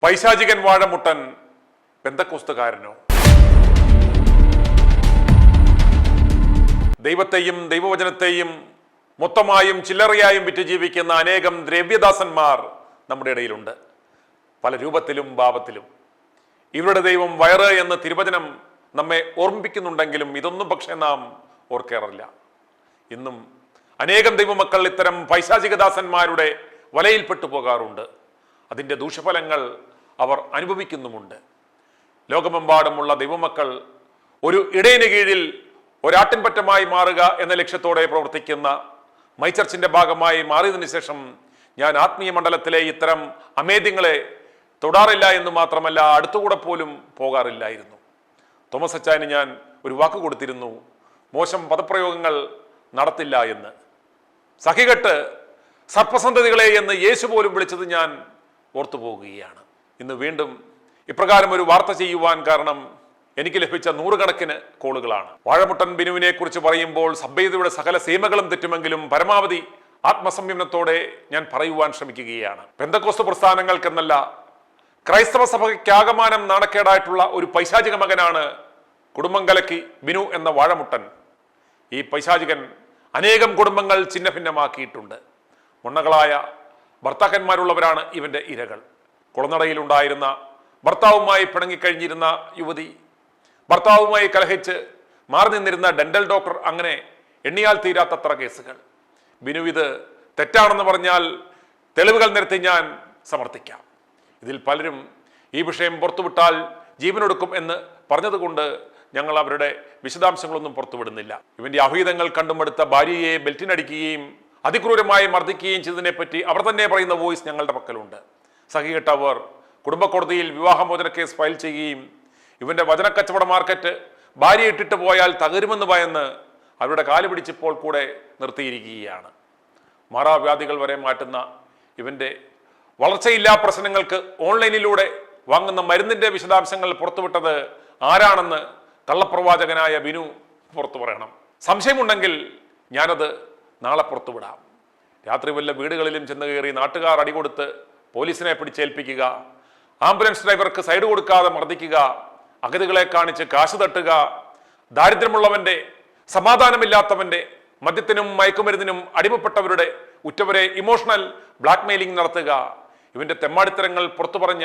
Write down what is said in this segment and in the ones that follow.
പൈശാചികൻ വാഴമുട്ടൻ പെന്തക്കോസ്തുകാരനോ? ദൈവത്തെയും ദൈവവചനത്തെയും മൊത്തമായും ചില്ലറയായും വിറ്റ് ജീവിക്കുന്ന അനേകം ദ്രവ്യദാസന്മാർ നമ്മുടെ ഇടയിലുണ്ട്, പല രൂപത്തിലും ഭാവത്തിലും. ഇവരുടെ ദൈവം വയറ് എന്ന തിരുവചനം നമ്മെ ഓർമ്മിപ്പിക്കുന്നുണ്ടെങ്കിലും ഇതൊന്നും പക്ഷേ നാം ഓർക്കാറില്ല. ഇന്നും അനേകം ദൈവമക്കൾ ഇത്തരം പൈശാചികദാസന്മാരുടെ വലയിൽപ്പെട്ടു പോകാറുണ്ട്. അതിൻ്റെ ദൂഷ്യഫലങ്ങൾ അവർ അനുഭവിക്കുന്നുമുണ്ട്. ലോകമെമ്പാടുമുള്ള ദൈവമക്കൾ ഒരു ഇടയന് കീഴിൽ ഒരാട്ടിൻപറ്റമായി മാറുക എന്ന ലക്ഷ്യത്തോടെ പ്രവർത്തിക്കുന്ന മൈ ചർച്ചിന്റെ ഭാഗമായി മാറിയതിനു ശേഷം ഞാൻ ആത്മീയ മണ്ഡലത്തിലെ ഇത്തരം അമേദ്യങ്ങളെ തൊടാറില്ല എന്ന് മാത്രമല്ല, അടുത്തുകൂടെ പോലും പോകാറില്ലായിരുന്നു. തോമസ് അച്ചായന് ഞാൻ ഒരു വാക്ക് കൊടുത്തിരുന്നു, മോശം പദപ്രയോഗങ്ങൾ നടത്തില്ല എന്ന്. സഹികെട്ട് സർപ്പസന്തതികളെ എന്ന് യേശു പോലും വിളിച്ചത് ഞാൻ ഓർത്തുപോകുകയാണ്. ഇന്ന് വീണ്ടും ഇപ്രകാരം ഒരു വാർത്ത ചെയ്യുവാൻ കാരണം എനിക്ക് ലഭിച്ച നൂറുകണക്കിന് കോളുകളാണ്. വാഴമുട്ടൻ ബിനുവിനെ കുറിച്ച് പറയുമ്പോൾ സഭ്യതയുടെ സകല സീമകളും തെറ്റുമെങ്കിലും പരമാവധി ആത്മസംയമനത്തോടെ ഞാൻ പറയുവാൻ ശ്രമിക്കുകയാണ്. പെന്തക്കോസ്തു പ്രസ്ഥാനങ്ങൾക്കെന്നല്ല, ക്രൈസ്തവ സഭയ്ക്കാകമാനം നാണക്കേടായിട്ടുള്ള ഒരു പൈശാചിക മകനാണ് കുടുംബം കലക്കി ബിനു എന്ന വാഴമുട്ടൻ. ഈ പൈശാചികൻ അനേകം കുടുംബങ്ങൾ ഛിന്നഭിന്നമാക്കിയിട്ടുണ്ട്. മുണ്ണകളായ ഭർത്താക്കന്മാരുള്ളവരാണ് ഇവന്റെ ഇരകൾ. കുളനടയിലുണ്ടായിരുന്ന ഭർത്താവുമായി പിണങ്ങിക്കഴിഞ്ഞിരുന്ന യുവതി, ഭർത്താവുമായി കലഹിച്ച് മാറി നിന്നിരുന്ന ഡെന്റൽ ഡോക്ടർ, അങ്ങനെ എണ്ണിയാൽ തീരാത്തത്ര കേസുകൾ. ബിനു ഇത് തെറ്റാണെന്ന് പറഞ്ഞാൽ തെളിവുകൾ നിരത്തി ഞാൻ സമർത്ഥിക്കാം. ഇതിൽ പലരും ഈ വിഷയം പുറത്തുവിട്ടാൽ ജീവനൊടുക്കും എന്ന് പറഞ്ഞതുകൊണ്ട് ഞങ്ങൾ അവരുടെ വിശദാംശങ്ങളൊന്നും പുറത്തുവിടുന്നില്ല. ഇവന്റെ അഭീതങ്ങൾ കണ്ടുമെടുത്ത ഭാര്യയെ ബെൽറ്റിനടിക്കുകയും അതിക്രൂരമായി മർദ്ദിക്കുകയും ചെയ്തതിനെപ്പറ്റി അവർ തന്നെ പറയുന്ന വോയിസ് ഞങ്ങളുടെ പക്കലുണ്ട്. സഹികെട്ടവർ കുടുംബ കോടതിയിൽ വിവാഹമോചന കേസ് ഫയൽ ചെയ്യുകയും ഇവന്റെ വചനക്കച്ചവട മാർക്കറ്റ് ഭാര്യ ഇട്ടിട്ട് പോയാൽ തകരുമെന്ന് ഭയന്ന് അവരുടെ കാല് പിടിച്ചിപ്പോൾ കൂടെ നിർത്തിയിരിക്കുകയാണ്. മാറാവ്യാധികൾ വരെ മാറ്റുന്ന ഇവന്റെ വളർച്ചയില്ലാ പ്രശ്നങ്ങൾക്ക് ഓൺലൈനിലൂടെ വാങ്ങുന്ന മരുന്നിന്റെ വിശദാംശങ്ങൾ പുറത്തുവിട്ടത് ആരാണെന്ന് കള്ളപ്രവാചകനായ ബിനു പുറത്തു പറയണം. സംശയമുണ്ടെങ്കിൽ ഞാനത് നാളെ പുറത്തുവിടാം. രാത്രി വല്ല വീടുകളിലും ചെന്ന് കയറി നാട്ടുകാർ അടികൊടുത്ത് പോലീസിനെ പിടിച്ചേൽപ്പിക്കുക, ആംബുലൻസ് ഡ്രൈവർക്ക് സൈഡ് കൊടുക്കാതെ മർദ്ദിക്കുക, അഗതികളെ കാണിച്ച് കാശ് തട്ടുക, ദാരിദ്ര്യമുള്ളവന്റെ സമാധാനമില്ലാത്തവന്റെ മദ്യത്തിനും മയക്കുമരുന്നിനും അടിമപ്പെട്ടവരുടെ ഉറ്റവരെ ഇമോഷണൽ ബ്ലാക്ക്മെയിലിംഗ് നടത്തുക, ഇവന്റെ തെമ്മാടിത്തരങ്ങൾ പുറത്തു പറഞ്ഞ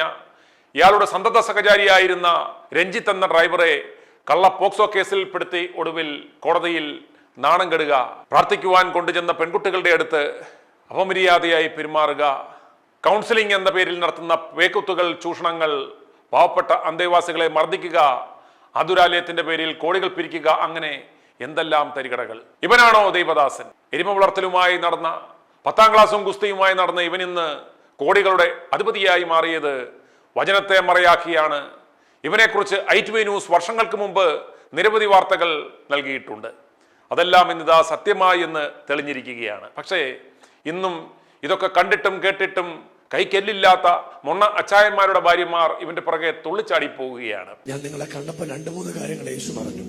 ഇയാളുടെ സന്തത സഹചാരിയായിരുന്ന രഞ്ജിത്ത് എന്ന ഡ്രൈവറെ കള്ള പോക്സോ കേസിൽ പെടുത്തി ഒടുവിൽ കോടതിയിൽ നാണം കെടുക, പ്രാർത്ഥിക്കുവാൻ കൊണ്ടുചെന്ന പെൺകുട്ടികളുടെ അടുത്ത് അപമര്യാദയായി പെരുമാറുക, കൗൺസിലിംഗ് എന്ന പേരിൽ നടത്തുന്ന വേക്കുത്തുകൾ, ചൂഷണങ്ങൾ, പാവപ്പെട്ട അന്തേവാസികളെ മർദ്ദിക്കുക, ആതുരാലയത്തിന്റെ പേരിൽ കോടികൾ പിരിക്കുക, അങ്ങനെ എന്തെല്ലാം തരികടകൾ. ഇവനാണോ ദൈവദാസൻ? എരുമ വളർത്തലുമായി നടന്ന 10ാം ക്ലാസ്സും ഗുസ്തിയുമായി നടന്ന ഇവൻ ഇന്ന് കോടികളുടെ അധിപതിയായി മാറിയത് വചനത്തെ മറയാക്കിയാണ്. ഇവനെക്കുറിച്ച് ITV ന്യൂസ് വർഷങ്ങൾക്ക് മുമ്പ് നിരവധി വാർത്തകൾ നൽകിയിട്ടുണ്ട്. അതെല്ലാം ഇന്നിതാ സത്യമായി എന്ന് തെളിഞ്ഞിരിക്കുകയാണ്. പക്ഷേ ഇന്നും ഇതൊക്കെ കണ്ടിട്ടും കേട്ടിട്ടും കൈക്കെല്ലില്ലാത്ത മൊണ്ണ അച്ചായന്മാരുടെ ഭാര്യമാർ ഇവന്റെ പുറകെ തുള്ളിച്ചാടി പോവുകയാണ്. ഞാൻ നിങ്ങളെ കണ്ടപ്പോൾ 2-3 കാര്യങ്ങൾ യേശു പറഞ്ഞു.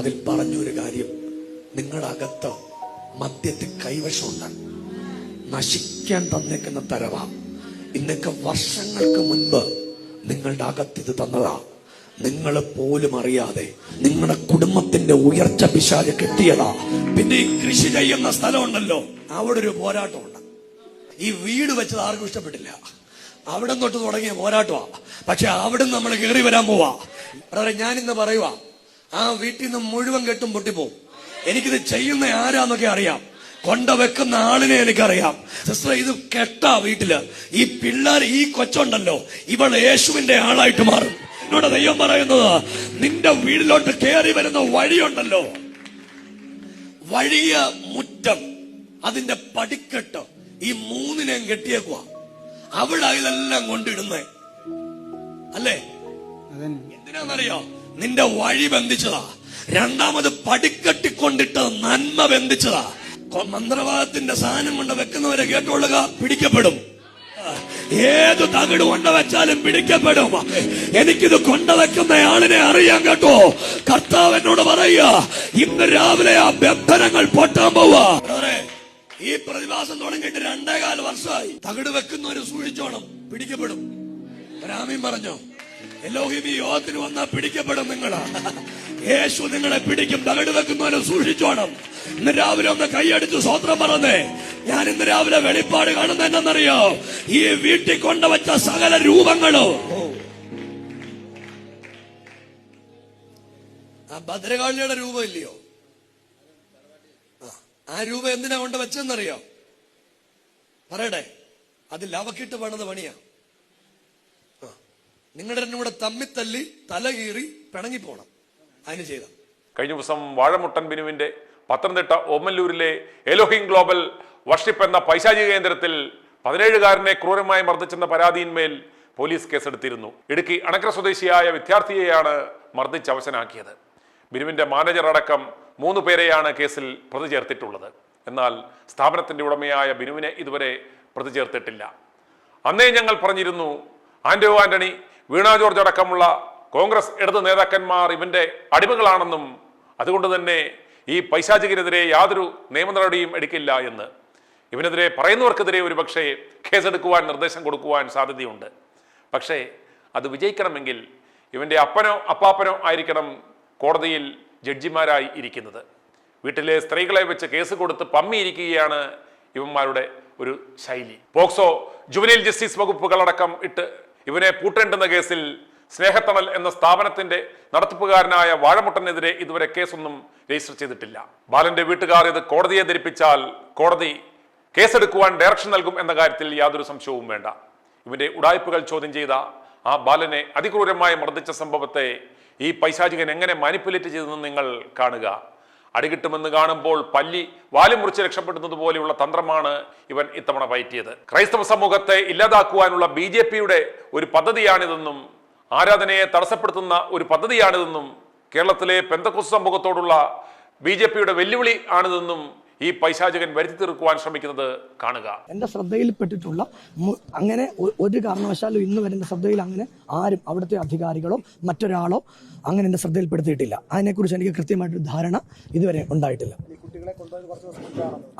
അതിൽ പറഞ്ഞൊരു കാര്യം, നിങ്ങളുടെ അകത്ത് മദ്യത്തിൽ കൈവശമുണ്ട്, നശിക്കാൻ തന്നേക്കുന്ന തരവാ. ഇന്നൊക്കെ വർഷങ്ങൾക്ക് മുൻപ് നിങ്ങളുടെ അകത്ത് ഇത് തന്നതാ. നിങ്ങൾ പോലും അറിയാതെ നിങ്ങളുടെ കുടുംബത്തിന്റെ ഉയർച്ച പിശാച് കെട്ടിയതാ. പിന്നെ ഈ കൃഷി ചെയ്യുന്ന സ്ഥലമുണ്ടല്ലോ, അവിടെ ഒരു പോരാട്ടമുണ്ട്. ഈ വീട് വെച്ചത് ആർക്കും ഇഷ്ടപ്പെട്ടില്ല. അവിടെ തൊട്ട് തുടങ്ങിയ പോരാട്ടമാ. പക്ഷെ അവിടെ നമ്മൾ കയറി വരാൻ പോവാ. ഞാനിന്ന് പറയുവാ, ആ വീട്ടിൽ നിന്ന് മുഴുവൻ കെട്ടും പൊട്ടിപ്പോവും. എനിക്കിത് ചെയ്യുന്ന ആരാന്നൊക്കെ അറിയാം, കൊണ്ടുവെക്കുന്ന ആളിനെ എനിക്കറിയാം. സിസ്റ്റർ, ഇത് കെട്ടാ വീട്ടില്. ഈ പിള്ളേർ, ഈ കൊച്ചുണ്ടല്ലോ, ഇവൾ യേശുവിന്റെ ആളായിട്ട് മാറും. എന്നോട് ദൈവം പറയുന്നത്, നിന്റെ വീട്ടിലോട്ട് കയറി വരുന്ന വഴിയുണ്ടല്ലോ, വഴിയ മുറ്റം, അതിന്റെ പടിക്കെട്ട്, ഈ 3നെയും കെട്ടിയേക്കുക. അവിടെ ഇതെല്ലാം കൊണ്ടിടുന്നേ അല്ലേ? എന്തിനാന്നറിയോ? നിന്റെ വഴി ബന്ധിച്ചതാ. രണ്ടാമത് പടിക്കെട്ടിക്കൊണ്ടിട്ട് നന്മ ബന്ധിച്ചതാ. മന്ത്രവാദത്തിന്റെ സാധനം കൊണ്ട് വെക്കുന്നവരെ കേട്ടോളുക, പിടിക്കപ്പെടും. ഏത് തകിട് കൊണ്ട് വെച്ചാലും പിടിക്കപ്പെടും. എനിക്കിത് കൊണ്ടുവെക്കുന്ന ആളിനെ അറിയാൻ കേട്ടോ. കർത്താവ് എന്നോട് പറയുക, ഇന്ന് രാവിലെ ആ ബന്ധനങ്ങൾ പൊട്ടാൻ പോവാ. ഈ പ്രതിഭാസം തുടങ്ങിയിട്ട് 2.25 വർഷമായി. തകിട് വെക്കുന്നവര് സൂക്ഷിച്ചോണം, പിടിക്കപ്പെടും. രാമീൻ പറഞ്ഞു, എലോഹിം ഈ യോഗത്തിന് വന്നാൽ പിടിക്കപ്പെടും നിങ്ങളാ. യേശു നിങ്ങളെ പിടിക്കും. തകട് വെക്കുന്നവരെ സൂക്ഷിച്ചോണം. ഇന്ന് രാവിലെ ഒന്ന് കൈയടിച്ച് സ്വോത്രം പറഞ്ഞേ. ഞാൻ ഇന്ന് രാവിലെ വെളിപ്പാട് കാണുന്ന എന്നറിയോ? ഈ വീട്ടിൽ കൊണ്ടുവച്ച സകല രൂപങ്ങളോ, ആ ഭദ്രകാളിയുടെ രൂപം ഇല്ലയോ, ആ രൂപം എന്തിനാ കൊണ്ട് വെച്ചെന്നറിയോ? പറയട്ടെ, അത് ലവക്കിട്ട് പണിത പണിയാ. നിങ്ങളുടെ രണ്ടും കൂടെ തമ്മിത്തല്ലി തലകീറി പിണങ്ങിപ്പോണം അതിന് ചെയ്ത. കഴിഞ്ഞ ദിവസം വാഴമുട്ടൻ ബിനുവിന്റെ പത്തനംതിട്ട ഓമല്ലൂരിലെ എലോഹിം ഗ്ലോബൽ വർഷിപ്പ് എന്ന പൈശാചിക കേന്ദ്രത്തിൽ 17-കാരനെ ക്രൂരമായി മർദ്ദിച്ചെന്ന പരാതിയിന്മേൽ പോലീസ് കേസെടുത്തിരുന്നു. ഇടുക്കി അണക്കര സ്വദേശിയായ വിദ്യാർത്ഥിയെയാണ് മർദ്ദിച്ച് അവശനാക്കിയത്. ബിനുവിന്റെ മാനേജർ അടക്കം 3 പേരെയാണ് കേസിൽ പ്രതി ചേർത്തിട്ടുള്ളത്. എന്നാൽ സ്ഥാപനത്തിന്റെ ഉടമയായ ബിനുവിനെ ഇതുവരെ പ്രതി ചേർത്തിട്ടില്ല. അന്നേ ഞങ്ങൾ പറഞ്ഞിരുന്നു, ആന്റോ ആന്റണി, വീണ ജോർജ് അടക്കമുള്ള കോൺഗ്രസ് ഇടത് നേതാക്കന്മാർ ഇവന്റെ അടിമകളാണെന്നും അതുകൊണ്ട് തന്നെ ഈ പൈശാചികനെതിരെ യാതൊരു നിയമ നടപടിയും എടുക്കില്ല എന്ന്. ഇവനെതിരെ പറയുന്നവർക്കെതിരെ ഒരുപക്ഷെ കേസെടുക്കുവാൻ നിർദ്ദേശം കൊടുക്കുവാൻ സാധ്യതയുണ്ട്. പക്ഷേ അത് വിജയിക്കണമെങ്കിൽ ഇവന്റെ അപ്പനോ അപ്പാപ്പനോ ആയിരിക്കണം കോടതിയിൽ ജഡ്ജിമാരായി ഇരിക്കുന്നത്. വീട്ടിലെ സ്ത്രീകളെ വെച്ച് കേസ് കൊടുത്ത് പമ്മിയിരിക്കുകയാണ് ഇവന്മാരുടെ ഒരു ശൈലി. പോക്സോ, ജുവനൈൽ ജസ്റ്റിസ് വകുപ്പുകളടക്കം ഇട്ട് ഇവനെ പൂട്ടേണ്ടുന്ന കേസിൽ സ്നേഹത്തണൽ എന്ന സ്ഥാപനത്തിന്റെ നടത്തിപ്പുകാരനായ വാഴമുട്ടനെതിരെ ഇതുവരെ കേസൊന്നും രജിസ്റ്റർ ചെയ്തിട്ടില്ല. ബാലന്റെ വീട്ടുകാർ ഇത് കോടതിയെ ധരിപ്പിച്ചാൽ കോടതി കേസെടുക്കുവാൻ ഡയറക്ഷൻ നൽകും എന്ന കാര്യത്തിൽ യാതൊരു സംശയവും വേണ്ട. ഇവന്റെ ഉടായ്പകൾ ചോദ്യം ചെയ്ത ആ ബാലനെ അതിക്രൂരമായി മർദ്ദിച്ച സംഭവത്തെ ഈ പൈശാചികൻ എങ്ങനെ മാനിപ്പുലേറ്റ് ചെയ്തെന്ന് നിങ്ങൾ കാണുക. അടികിട്ടുമെന്ന് കാണുമ്പോൾ പല്ലി വാലും മുറിച്ച് രക്ഷപ്പെടുന്നത് പോലെയുള്ള തന്ത്രമാണ് ഇവൻ ഇത്തവണ പയറ്റിയത്. ക്രൈസ്തവ സമൂഹത്തെ ഇല്ലാതാക്കുവാനുള്ള BJPയുടെ ഒരു പദ്ധതിയാണിതെന്നും ആരാധനയെ തടസ്സപ്പെടുത്തുന്ന ഒരു പദ്ധതിയാണിതെന്നും കേരളത്തിലെ പെന്തക്കോസ്ത് സമൂഹത്തോടുള്ള BJPയുടെ വെല്ലുവിളി ആണിതെന്നും ഈ പൈശാചികൻ വരുത്തി തീർക്കുവാൻ ശ്രമിക്കുന്നത് കാണുക. എന്റെ ശ്രദ്ധയിൽപ്പെട്ടിട്ടുള്ള അങ്ങനെ ഒരു കാരണവശാലും ഇന്ന് വരെ എന്റെ ശ്രദ്ധയിൽ അങ്ങനെ ആരും അവിടുത്തെ അധികാരികളോ മറ്റൊരാളോ അങ്ങനെ എന്റെ ശ്രദ്ധയിൽപ്പെടുത്തിയിട്ടില്ല. അതിനെക്കുറിച്ച് എനിക്ക് കൃത്യമായിട്ടൊരു ധാരണ ഇതുവരെ ഉണ്ടായിട്ടില്ല.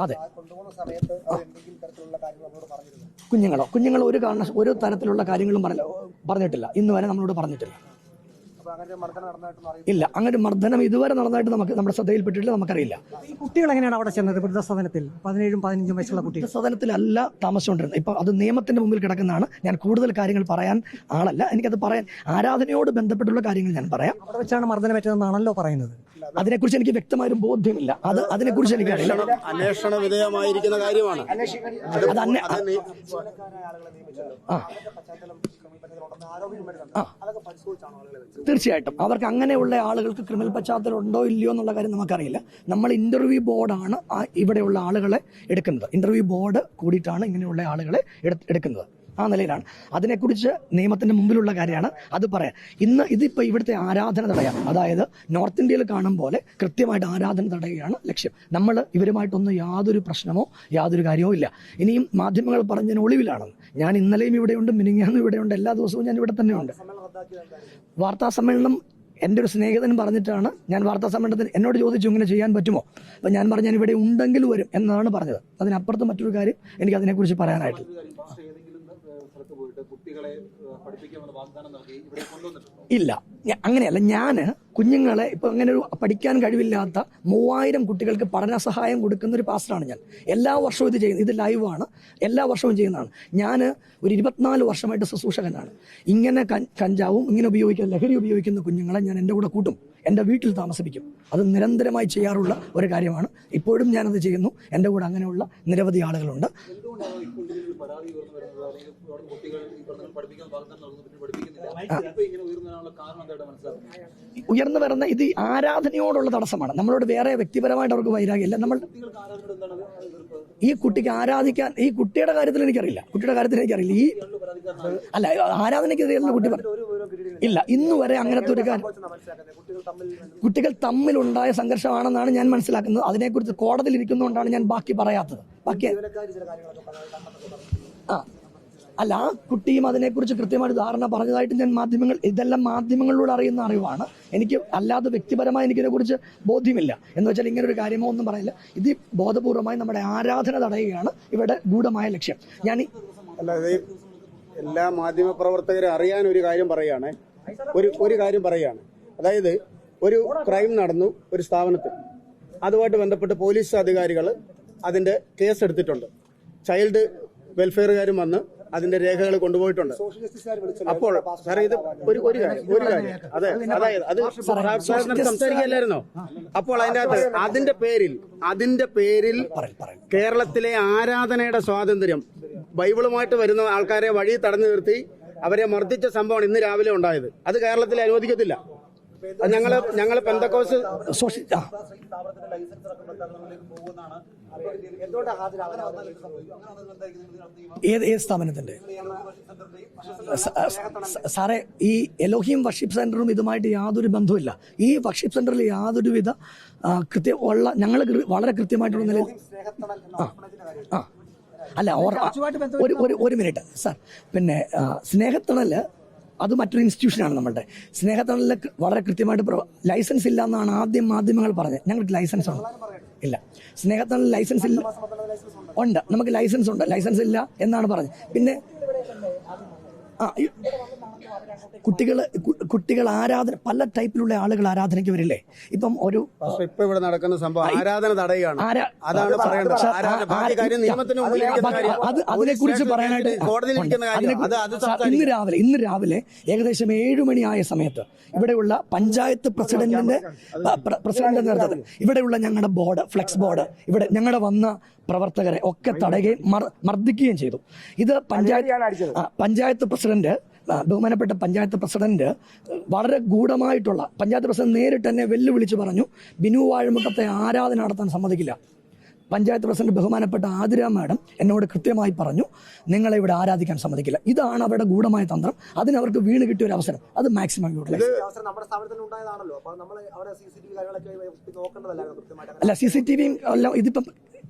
അതെ, കുഞ്ഞുങ്ങൾ ഒരു തരത്തിലുള്ള കാര്യങ്ങളും പറഞ്ഞിട്ടില്ല. ഇന്ന് വരെ നമ്മളോട് പറഞ്ഞിട്ടില്ല. ഇല്ല, അങ്ങനെ മർദ്ദനം ഇതുവരെ നടന്നതായിട്ട് നമ്മുടെ ശ്രദ്ധയിൽപ്പെട്ടിട്ടില്ല, നമുക്കറിയില്ല. ഈ കുട്ടികൾ എങ്ങനെയാണ് അവിടെ ചെന്നത്? വൃദ്ധസദനത്തിൽ 17-15 വയസ്സുള്ള കുട്ടികൾ സദനത്തിലല്ല താമസിച്ചുകൊണ്ടിരുന്നത്. ഇപ്പൊ അത് നിയമത്തിന്റെ മുമ്പിൽ കിടക്കുന്നതാണ്. ഞാൻ കൂടുതൽ കാര്യങ്ങൾ പറയാൻ ആളല്ല. എനിക്കത് പറയാൻ ആരാധനയോട് ബന്ധപ്പെട്ടുള്ള കാര്യങ്ങൾ ഞാൻ പറയാം. അവിടെ വെച്ചാണ് മർദ്ദനം പറ്റുന്നതെന്നാണല്ലോ പറയുന്നത്. അതിനെക്കുറിച്ച് എനിക്ക് വ്യക്തമായൊരു ബോധ്യമില്ല. അതിനെക്കുറിച്ച് എനിക്കറിയില്ല. അന്വേഷണ വിധേയമായിരിക്കുന്ന കാര്യമാണ്. തീർച്ചയായിട്ടും അവർക്ക് അങ്ങനെയുള്ള ആളുകൾക്ക് ക്രിമിനൽ പശ്ചാത്തലം ഉണ്ടോ ഇല്ലയോ എന്നുള്ള കാര്യം നമുക്കറിയില്ല. നമ്മൾ ഇന്റർവ്യൂ ബോർഡാണ് ഇവിടെയുള്ള ആളുകളെ എടുക്കുന്നത്. ഇന്റർവ്യൂ ബോർഡ് കൂടിയിട്ടാണ് ഇങ്ങനെയുള്ള ആളുകളെ എടുക്കുന്നത്. ആ നിലയിലാണ്. അതിനെക്കുറിച്ച് നിയമത്തിന്റെ മുമ്പിലുള്ള കാര്യമാണ്. അത് പറയാം. ഇതിപ്പോ ഇവിടുത്തെ ആരാധന തടയാണ്. അതായത് നോർത്ത് ഇന്ത്യയിൽ കാണും പോലെ കൃത്യമായിട്ട് ആരാധന തടയുകയാണ് ലക്ഷ്യം. നമ്മൾ ഇവരുമായിട്ടൊന്നും യാതൊരു പ്രശ്നമോ യാതൊരു കാര്യമോ ഇല്ല. ഇനിയും മാധ്യമങ്ങൾ പറഞ്ഞതിന് ഒളിവിലാണെന്ന്. ഞാൻ ഇന്നലെയും ഇവിടെയുണ്ട്, മിനിങ്ങാന്നും ഇവിടെയുണ്ട്, എല്ലാ ദിവസവും ഞാൻ ഇവിടെ തന്നെയുണ്ട്. വാർത്താ സമ്മേളനം എൻ്റെ ഒരു സ്നേഹിതൻ പറഞ്ഞിട്ടാണ് ഞാൻ വാർത്താ സമ്മേളനത്തിന് എന്നോട് ചോദിച്ചു ഇങ്ങനെ ചെയ്യാൻ പറ്റുമോ. അപ്പം ഞാൻ പറഞ്ഞു ഞാൻ ഇവിടെ ഉണ്ടെങ്കിൽ വരും എന്നാണ് പറഞ്ഞത്. അതിനപ്പുറത്ത് മറ്റൊരു കാര്യം എനിക്ക് അതിനെക്കുറിച്ച് പറയാനായിട്ട് ഇല്ല. അങ്ങനെയല്ല, ഞാൻ കുഞ്ഞുങ്ങളെ ഇപ്പൊ അങ്ങനെ ഒരു പഠിക്കാൻ കഴിവില്ലാത്ത 3000 കുട്ടികൾക്ക് പഠന സഹായം കൊടുക്കുന്ന ഒരു പാസ്റ്ററാണ് ഞാൻ. എല്ലാ വർഷവും ഇത് ചെയ്യുന്നത്. ഇത് ലൈവാണ്, എല്ലാ വർഷവും ചെയ്യുന്നതാണ്. ഞാൻ ഒരു 24 വർഷമായിട്ട് ശുശ്രൂഷകനാണ്. ഇങ്ങനെ കഞ്ചാവും ഇങ്ങനെ ലഹരി ഉപയോഗിക്കുന്ന കുഞ്ഞുങ്ങളെ ഞാൻ എൻ്റെ കൂടെ കൂട്ടും, എൻ്റെ വീട്ടിൽ താമസിപ്പിക്കും. അത് നിരന്തരമായി ചെയ്യാറുള്ള ഒരു കാര്യമാണ്. ഇപ്പോഴും ഞാനത് ചെയ്യുന്നു. എൻ്റെ കൂടെ അങ്ങനെയുള്ള നിരവധി ആളുകളുണ്ട്. ഉയർന്നു വരുന്ന ഇത് ആരാധനയോടുള്ള തടസ്സമാണ്. നമ്മളോട് വേറെ വ്യക്തിപരമായിട്ട് അവർക്ക് വൈരാഗ്യമില്ല. നമ്മൾ ഈ കുട്ടിക്ക് ആരാധിക്കാൻ, ഈ കുട്ടിയുടെ കാര്യത്തിൽ എനിക്കറിയില്ല. ഈ അല്ല, ആരാധനയ്ക്കെതിരെയുള്ള കുട്ടി ഇല്ല. ഇന്നു വരെ അങ്ങനത്തെ ഒരു കാര്യം കുട്ടികൾ തമ്മിലുണ്ടായ സംഘർഷമാണെന്നാണ് ഞാൻ മനസ്സിലാക്കുന്നത്. അതിനെക്കുറിച്ച് കോടതിയിൽ ഇരിക്കുന്നതുകൊണ്ടാണ് ഞാൻ ബാക്കി പറയാത്തത്. അല്ല, ആ കുട്ടിയും അതിനെക്കുറിച്ച് കൃത്യമായിട്ട് ധാരണ പറഞ്ഞതായിട്ട് ഞാൻ ഇതെല്ലാം മാധ്യമങ്ങളിലൂടെ അറിയുന്ന അറിവാണ്. എനിക്ക് അല്ലാതെ വ്യക്തിപരമായി എനിക്കിതിനെക്കുറിച്ച് ബോധ്യമില്ല. എന്ന് വെച്ചാൽ ഇങ്ങനെ ഒരു കാര്യമോ ഒന്നും പറയില്ല. ഇത് ബോധപൂർവമായി നമ്മുടെ ആരാധന തടയുകയാണ് ഇവിടെ ഗൂഢമായ ലക്ഷ്യം. എല്ലാ മാധ്യമപ്രവർത്തകരും അറിയാൻ ഒരു കാര്യം പറയുകയാണ്. ഒരു കാര്യം പറയുകയാണ്. അതായത് ഒരു ക്രൈം നടന്നു ഒരു സ്ഥാപനത്തിൽ, അതുമായിട്ട് ബന്ധപ്പെട്ട് പോലീസ് അധികാരികൾ അതിന്റെ കേസ് എടുത്തിട്ടുണ്ട്. ചൈൽഡ് വെൽഫെയറുകാരും വന്ന് അതിന്റെ രേഖകൾ കൊണ്ടുപോയിട്ടുണ്ട്. അപ്പോൾ സാറേ ഇത് ഒരു കാര്യം അതായത് അത് സംസാരിക്കല്ലായിരുന്നോ? അപ്പോൾ അതിന്റെ പേരിൽ കേരളത്തിലെ ആരാധനയുടെ സ്വാതന്ത്ര്യം, ബൈബിളുമായിട്ട് വരുന്ന ആൾക്കാരെ വഴി തടഞ്ഞു നിർത്തി അവരെ മർദ്ദിച്ച സംഭവമാണ് ഇന്ന് രാവിലെ ഉണ്ടായത്. അത് കേരളത്തിൽ അനുവദിക്കത്തില്ല. ഞങ്ങള് പെന്തക്കോസ് ഏത് സ്ഥാപനത്തിന്റെ സാറേ? ഈ എലോഹിം വർഷിപ്പ് സെന്ററും ഇതുമായിട്ട് യാതൊരു ബന്ധവുമില്ല. ഈ വർഷിപ്പ് സെന്ററിൽ യാതൊരുവിധ ഞങ്ങൾ വളരെ കൃത്യമായിട്ടുള്ള നിലയിൽ അല്ല ഒരു മിനിറ്റ് സാർ. പിന്നെ സ്നേഹത്തണല് അത് മറ്റൊരു ഇൻസ്റ്റിറ്റ്യൂഷനാണ് നമ്മളുടെ. സ്നേഹത്തണലിൽ വളരെ കൃത്യമായിട്ട് ലൈസൻസ് ഇല്ല എന്നാണ് ആദ്യം മാധ്യമങ്ങൾ പറഞ്ഞത്. ഞങ്ങൾക്ക് ലൈസൻസ് ഉണ്ട് ഇല്ല. സ്നേഹത്തണൽ ലൈസൻസ് ഇല്ല. ഉണ്ട്, നമുക്ക് ലൈസൻസ് ഉണ്ട്. ലൈസൻസ് ഇല്ല എന്നാണ് പറഞ്ഞത്. പിന്നെ കുട്ടികൾ ആരാധന, പല ടൈപ്പിലുള്ള ആളുകൾ ആരാധനയ്ക്ക് വരില്ലേ? ഇപ്പം ഇപ്പൊ ഇവിടെ നടക്കുന്ന സംഭവം ആരാധന തടയുകയാണ്. അതാണ് പറയേണ്ടത്. അതിനെക്കുറിച്ച് പറയാനായിട്ട് ഇന്ന് രാവിലെ ഏകദേശം 7 മണിയായ സമയത്ത് ഇവിടെയുള്ള പഞ്ചായത്ത് പ്രസിഡന്റിന്റെ നേതൃത്വത്തിൽ ഇവിടെയുള്ള ഞങ്ങളുടെ ബോർഡ്, ഫ്ലെക്സ് ബോർഡ്, ഇവിടെ ഞങ്ങളുടെ വന്ന പ്രവർത്തകരെ ഒക്കെ തടയുകയും മർദ്ദിക്കുകയും ചെയ്തു. ഇത് പഞ്ചായത്ത് പ്രസിഡന്റ്, ബഹുമാനപ്പെട്ട പഞ്ചായത്ത് പ്രസിഡന്റ് വളരെ ഗൂഢമായിട്ടുള്ള, പഞ്ചായത്ത് പ്രസിഡന്റ് നേരിട്ട് തന്നെ വെല്ലുവിളിച്ച് പറഞ്ഞു, ബിനു വാഴമുഖത്തെ ആരാധന നടത്താൻ സമ്മതിക്കില്ല. പഞ്ചായത്ത് പ്രസിഡന്റ് ബഹുമാനപ്പെട്ട ആതിര മാഡം എന്നോട് കൃത്യമായി പറഞ്ഞു, നിങ്ങളെ ഇവിടെ ആരാധിക്കാൻ സമ്മതിക്കില്ല. ഇതാണ് അവരുടെ ഗൂഢമായ തന്ത്രം. അതിനവർക്ക് വീണ് കിട്ടിയ ഒരു അവസരം, അത് മാക്സിമം യൂട്ടിലൈസ്. അല്ല, CCTV എല്ലാം ഇതിപ്പം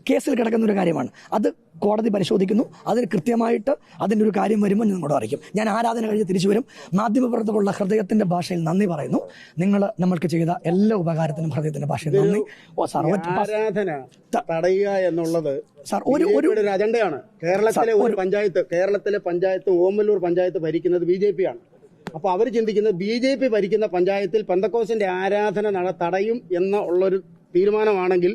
കേസിൽ കിടക്കുന്ന ഒരു കാര്യമാണ്. അത് കോടതി പരിശോധിക്കുന്നു. അതിന് കൃത്യമായിട്ട് അതിൻ്റെ ഒരു കാര്യം വരുമ്പോൾ ഞാൻ നിങ്ങളോട് അറിയിക്കും. ഞാൻ ആരാധന കഴിഞ്ഞ് തിരിച്ചു വരും. മാധ്യമപ്രവർത്തകരുള്ള ഹൃദയത്തിന്റെ ഭാഷയിൽ നന്ദി പറയുന്നു. നിങ്ങൾ നമ്മൾക്ക് ചെയ്ത എല്ലാ ഉപകാരത്തിനും ഹൃദയത്തിന്റെ ഭാഷയിൽ നന്ദി. ആരാധന തടയുക എന്നുള്ളത് സാർ ഒരു അജണ്ടയാണ്. കേരളത്തിലെ പഞ്ചായത്ത്, ഓമല്ലൂർ പഞ്ചായത്ത് ഭരിക്കുന്നത് BJP ആണ്. അപ്പൊ അവർ ചിന്തിക്കുന്നത് BJP ഭരിക്കുന്ന പഞ്ചായത്തിൽ പെന്തക്കോസിന്റെ ആരാധന തടയും ഉള്ളൊരു തീരുമാനമാണെങ്കിൽ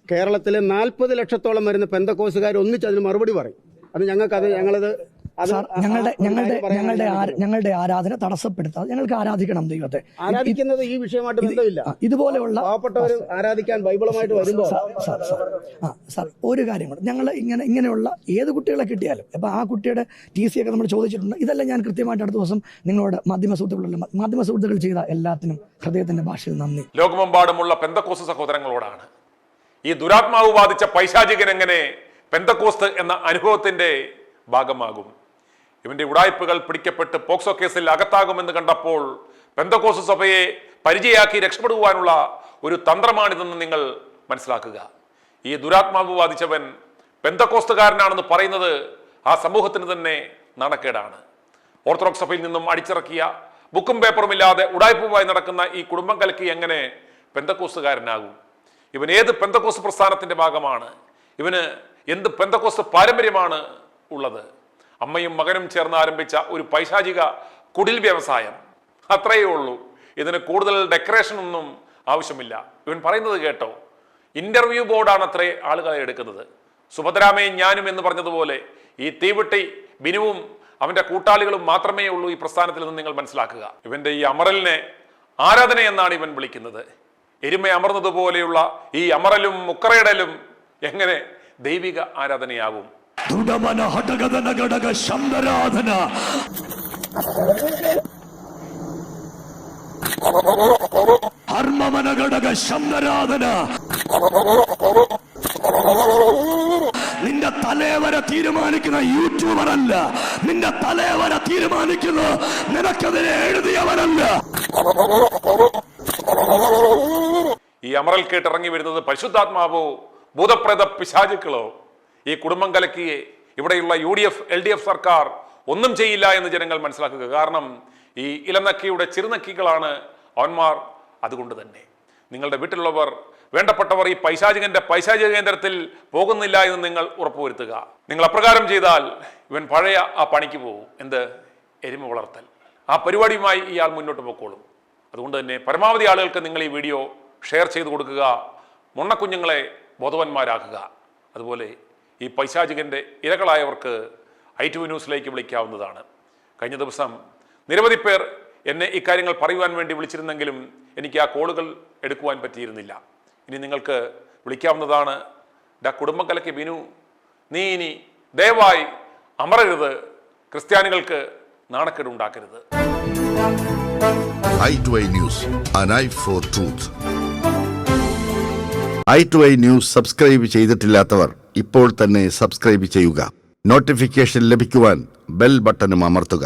കേരളത്തിലെ 40 ലക്ഷത്തോളം വരുന്ന പെന്തക്കോസുകാർ ഒന്നിച്ച് അതിന് മറുപടി പറയും. അത് ഞങ്ങളത് ഞങ്ങളുടെ ആരാധന തടസ്സപ്പെടുത്താതെ ഞങ്ങൾക്ക് ആരാധിക്കണം ദൈവത്തെ. ആരാധിക്കുന്നത് ഈ വിഷയമായിട്ട് ബന്ധമില്ല. ഇതുപോലെയുള്ള പാവപ്പെട്ടവർ ആരാധിക്കാൻ ബൈബിളുമായിട്ട് വരുമ്പോൾ സാർ ഒരു കാര്യം കൂടെ, ഞങ്ങൾ ഇങ്ങനെയുള്ള ഏത് കുട്ടികളെ കിട്ടിയാലും ഇപ്പൊ ആ കുട്ടിയുടെ TC ഒക്കെ നമ്മൾ ചോദിച്ചിട്ടുണ്ട്. ഇതെല്ലാം ഞാൻ കൃത്യമായിട്ട് അടുത്ത ദിവസം നിങ്ങളോട് മാധ്യമ സുഹൃത്തുക്കൾ ചെയ്ത എല്ലാത്തിനും ഹൃദയത്തിന്റെ ഭാഷയിൽ നന്ദി. ലോകമെമ്പാടുമുള്ള പെന്തക്കോസ് സഹോദരങ്ങളോടാണ്. ഈ ദുരാത്മാവ് ബാധിച്ച പൈശാചികൻ എങ്ങനെ പെന്തക്കോസ്ത് എന്ന അനുഭവത്തിന്റെ ഭാഗമാകും? ഇവന്റെ ഉടായ്പകൾ പിടിക്കപ്പെട്ട് പോക്സോ കേസിൽ അകത്താകുമെന്ന് കണ്ടപ്പോൾ പെന്തക്കോസ് സഭയെ പരിചയാക്കി രക്ഷപ്പെടുവാനുള്ള ഒരു തന്ത്രമാണിതെന്ന് നിങ്ങൾ മനസ്സിലാക്കുക. ഈ ദുരാത്മാവ് ബാധിച്ചവൻ പെന്തക്കോസ്തുകാരനാണെന്ന് പറയുന്നത് ആ സമൂഹത്തിന് തന്നെ നാണക്കേടാണ്. ഓർത്തഡോക്സ് സഭയിൽ നിന്നും അടിച്ചിറക്കിയ ബുക്കും പേപ്പറും ഇല്ലാതെ ഉടായ്പുമായി നടക്കുന്ന ഈ കുടുംബം കലക്കി എങ്ങനെ പെന്തക്കോസ്തുകാരനാകും? ഇവൻ ഏത് പെന്തക്കോസ് പ്രസ്ഥാനത്തിന്റെ ഭാഗമാണ്? ഇവന് എന്ത് പെന്തക്കോസ് പാരമ്പര്യമാണ് ഉള്ളത്? അമ്മയും മകനും ചേർന്ന് ആരംഭിച്ച ഒരു പൈശാചിക കുടിൽ വ്യവസായം, അത്രയേ ഉള്ളൂ. ഇതിന് കൂടുതൽ ഡെക്കറേഷൻ ഒന്നും ആവശ്യമില്ല. ഇവൻ പറയുന്നത് കേട്ടോ, ഇന്റർവ്യൂ ബോർഡാണ് അത്രേ ആളുകളെ എടുക്കുന്നത്. സുഭദ്രാമയും ഞാനും എന്ന് പറഞ്ഞതുപോലെ ഈ തീവെട്ടി ബിനുവും അവന്റെ കൂട്ടാളികളും മാത്രമേ ഉള്ളൂ ഈ പ്രസ്ഥാനത്തിൽ നിന്ന് നിങ്ങൾ മനസ്സിലാക്കുക. ഇവന്റെ ഈ അമറലിനെ ആരാധന എന്നാണ് ഇവൻ വിളിക്കുന്നത്. എരുമ അമർന്നതുപോലെയുള്ള ഈ അമറലും മുക്കറയിടലും എങ്ങനെ ദൈവിക ആരാധനയാവും? നിന്റെ തലവരെ തീരുമാനിക്കുന്ന യൂട്യൂബർ അല്ല, നിന്റെ തലവരെ തീരുമാനിക്കുന്ന നിനക്കതിനെ എഴുതിയവരല്ല. ഈ അമറൽ കേട്ടിറങ്ങി വരുന്നത് പരിശുദ്ധാത്മാവോ ഭൂതപ്രേത പിശാചുക്കളോ? ഈ കുടുംബം കലക്കിയെ ഇവിടെയുള്ള UDF LDF സർക്കാർ ഒന്നും ചെയ്യില്ല എന്ന് ജനങ്ങൾ മനസ്സിലാക്കുക. കാരണം ഈ ഇലനക്കിയുടെ ചെറുനക്കികളാണ് അവന്മാർ. അതുകൊണ്ട് തന്നെ നിങ്ങളുടെ വീട്ടിലുള്ളവർ വേണ്ടപ്പെട്ടവർ ഈ പൈശാചിക കേന്ദ്രത്തിൽ പോകുന്നില്ല എന്ന് നിങ്ങൾ ഉറപ്പുവരുത്തുക. നിങ്ങൾ അപ്രകാരം ചെയ്താൽ ഇവൻ പഴയ ആ പണിക്ക് പോകും. എന്ത്? എരുമ വളർത്തൽ. ആ പരിപാടിയുമായി ഇയാൾ മുന്നോട്ട് പോയിക്കോളും. അതുകൊണ്ട് തന്നെ പരമാവധി ആളുകൾക്ക് നിങ്ങൾ ഈ വീഡിയോ ഷെയർ ചെയ്ത് കൊടുക്കുക, മുണ്ണക്കുഞ്ഞുങ്ങളെ ബോധവാന്മാരാക്കുക. അതുപോലെ ഈ പൈശാചികന്റെ ഇരകളായവർക്ക് i2 ന്യൂസിലേക്ക് വിളിക്കാവുന്നതാണ്. കഴിഞ്ഞ ദിവസം നിരവധി പേർ എന്നെ ഇക്കാര്യങ്ങൾ പറയുവാൻ വേണ്ടി വിളിച്ചിരുന്നെങ്കിലും എനിക്ക് ആ കോളുകൾ എടുക്കുവാൻ പറ്റിയിരുന്നില്ല. ഇനി നിങ്ങൾക്ക് വിളിക്കാവുന്നതാണ്. കുടുംബം കലക്കി ബിനു, നീ ഇനി ദയവായി അമറരുത്, ക്രിസ്ത്യാനികൾക്ക് നാണക്കേടുണ്ടാക്കരുത്. i2i News, an eye for truth. i2i News subscribe ചെയ്തിട്ടില്ലാത്തവർ ഇപ്പോൾ തന്നെ സബ്സ്ക്രൈബ് ചെയ്യുക. നോട്ടിഫിക്കേഷൻ ലഭിക്കുവാൻ ബെൽ ബട്ടണും അമർത്തുക.